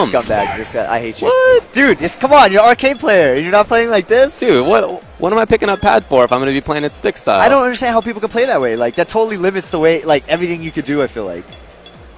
scumbag. I hate you. What? Dude, come on. You're an arcade player. You're not playing like this? Dude, what am I picking up pad for if I'm going to be playing it stick style? I don't understand how people can play that way. Like, that totally limits the way, like, everything you could do, I feel like.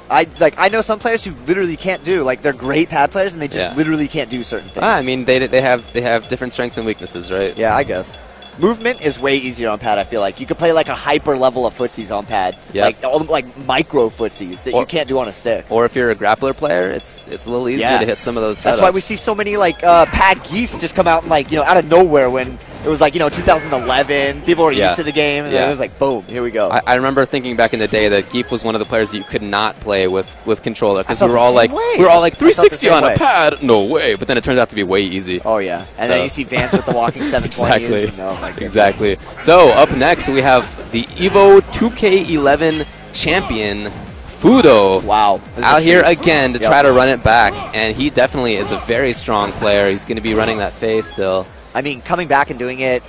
I know some players who literally can't do, like, they're great pad players and they just literally can't do certain things. I mean, they have different strengths and weaknesses, right? Yeah, I guess. Movement is way easier on pad, I feel like. You could play like a hyper level of footsies on pad. Yep. Like micro footsies that you can't do on a stick. Or if you're a grappler player, it's a little easier to hit some of those setups. That's why we see so many like pad geefs just come out and like, out of nowhere when it was like, 2011. People were used to the game and then it was like, boom, here we go. I remember thinking back in the day that Geef was one of the players that you could not play with controller because we were all like 360 on a pad. No way. But then it turns out to be way easy. Oh yeah. And then you see Vance with the walking 720s. Exactly. Exactly. So, up next, we have the EVO 2K11 champion, Fudo. Wow. Out here again to try to run it back. And he definitely is a very strong player. He's going to be running that phase still. I mean, coming back and doing it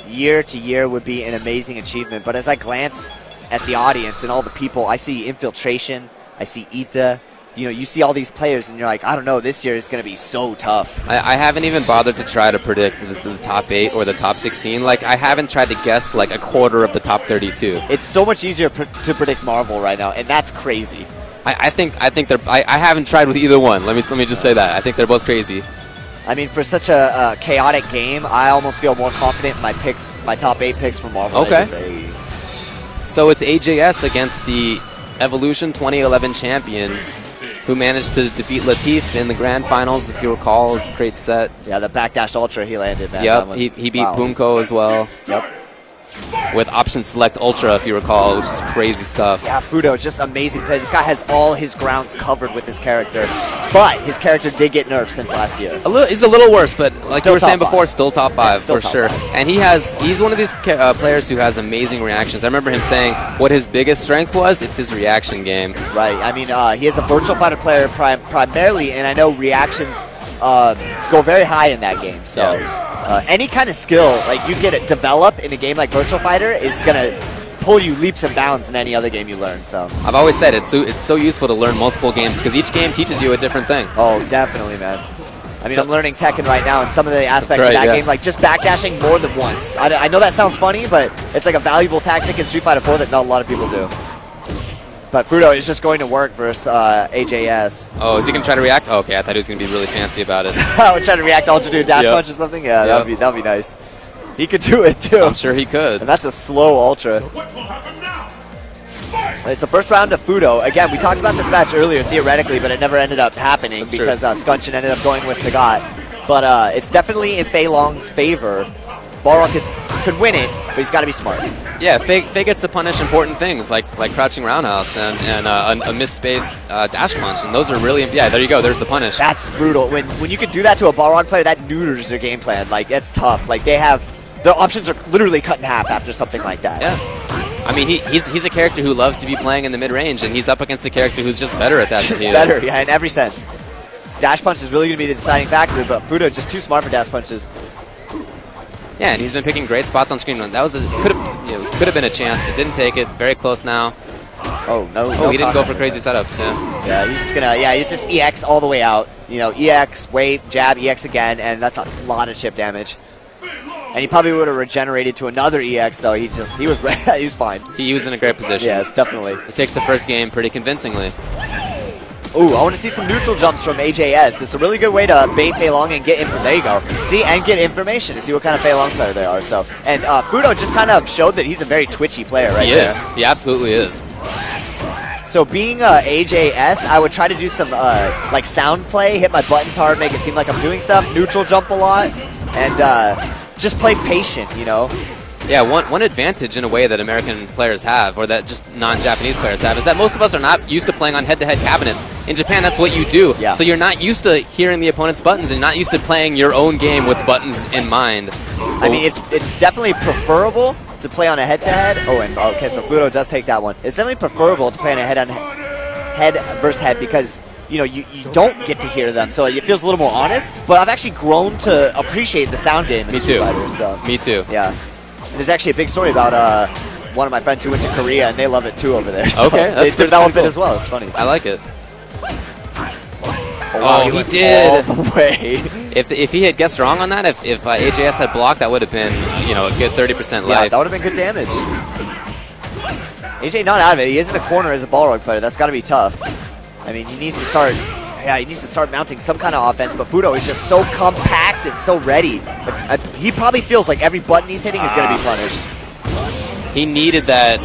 year to year would be an amazing achievement. But as I glance at the audience and all the people, I see Infiltration, I see Ita. You see all these players, and you're like, I don't know, this year is going to be so tough. I haven't even bothered to try to predict the top 8 or the top 16. Like, I haven't tried to guess, like, a quarter of the top 32. It's so much easier to predict Marvel right now, and that's crazy. I think they're... I haven't tried with either one. Let me just say that. I think they're both crazy. I mean, for such a chaotic game, I almost feel more confident in my top 8 picks for Marvel. Okay. So it's AJS against the Evolution 2011 champion, who managed to defeat Latif in the grand finals, if you recall. It was a great set. Yeah, the backdash ultra he landed, man. Yep, he beat Punko as well. Yep. With option select ultra, if you recall, which is crazy stuff. Yeah, Fudo is just amazing play. This guy has all his grounds covered with his character, but his character did get nerfed since last year. He's a little worse, but like still you were saying before, still top 5 for sure. And he's one of these players who has amazing reactions. I remember him saying what his biggest strength was. It's his reaction game. Right. I mean, he is a virtual fighter player primarily, and I know reactions go very high in that game. So any kind of skill like you get it develop in a game like Virtual Fighter is gonna pull you leaps and bounds in any other game you learn. So I've always said it's so useful to learn multiple games because each game teaches you a different thing. Oh, definitely, man. I mean, I'm learning Tekken right now, and some of the aspects of that game, like just backdashing more than once. I know that sounds funny, but it's like a valuable tactic in Street Fighter 4 that not a lot of people do. But Fudo is just going to work versus AJS. Oh, is he going to try to react? Oh, okay, I thought he was going to be really fancy about it. We're trying to react ultra to a dash punch or something? Yeah, that'd be nice. He could do it, too. I'm sure he could. And that's a slow ultra. So first round of Fudo. Again, we talked about this match earlier, theoretically, but it never ended up happening because Skunchin ended up going with Sagat. But it's definitely in Fei Long's favor. Balrog could win it, but he's got to be smart. Yeah, Fei gets to punish important things like crouching roundhouse and a misspaced dash punch, and those are really there you go. There's the punish. That's brutal. When you can do that to a Balrog player, that neuters their game plan. Like that's tough. Like their options are literally cut in half after something like that. Yeah. I mean, he's a character who loves to be playing in the mid range, and he's up against a character who's just better at that. Just better, yeah, in every sense. Dash punch is really going to be the deciding factor, but Fudo is just too smart for dash punches. Yeah, and he's been picking great spots on screen. That was could have been a chance, but didn't take it. Very close now. Oh no! Oh, he didn't go for crazy setups. Yeah, he's just gonna he's just EX all the way out. EX, wait, jab, EX again, and that's a lot of chip damage. And he probably would have regenerated to another EX, so he was fine. He was in a great position. Yes, definitely. He takes the first game pretty convincingly. Ooh, I want to see some neutral jumps from AJS. It's a really good way to bait Fei Long and get there you go. See, and get information to see what kind of Fei Long player they are. So, and Fudo just kind of showed that he's a very twitchy player right there. He is. He absolutely is. So being AJS, I would try to do some like sound play, hit my buttons hard, make it seem like I'm doing stuff, neutral jump a lot, and just play patient, Yeah, one advantage in a way that American players have, or that just non-Japanese players have, is that most of us are not used to playing on head-to-head cabinets. In Japan, that's what you do. Yeah. So you're not used to hearing the opponent's buttons, and not used to playing your own game with buttons in mind. I mean, it's definitely preferable to play on a head-to-head. Oh, and okay, so Fudo does take that one. It's definitely preferable to play on a head versus head because you don't get to hear them, so it feels a little more honest. But I've actually grown to appreciate the sound game in Street Fighter. So. Me too. Yeah. There's actually a big story about one of my friends who went to Korea, and they love it too over there. So okay, they develop it as well. It's funny. I like it. Oh, he did. All the way. If he had guessed wrong on that, if AJS had blocked, that would have been, you know, a good 30% life. Yeah, that would have been good damage. AJ not out of it. He is in a corner as a Balrog player. That's got to be tough. I mean, he needs to start. Yeah, he needs to start mounting some kind of offense. But Fudo is just so compact and so ready. But he probably feels like every button he's hitting is going to be punished. He needed that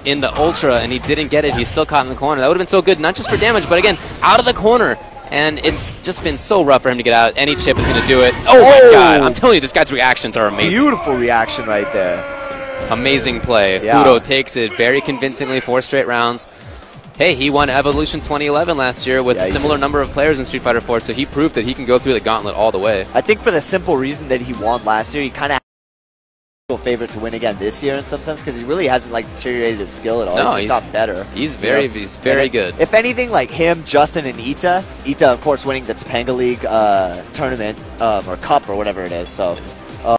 in the Ultra, and he didn't get it. He's still caught in the corner. That would have been so good, not just for damage, but again, out of the corner. And it's just been so rough for him to get out. Any chip is going to do it. Oh my god, I'm telling you, this guy's reactions are amazing. Beautiful reaction right there. Amazing play. Yeah. Fudo takes it very convincingly, 4 straight rounds. Hey, he won Evolution 2011 last year with a similar number of players in Street Fighter 4, so he proved that he can go through the gauntlet all the way. I think for the simple reason that he won last year, he kind of favorite to win again this year in some sense, because he really hasn't like deteriorated his skill at all. No, he's just got better. He's very good. If anything, like him, Justin, and Ita, of course winning the Topanga League tournament or cup or whatever it is. So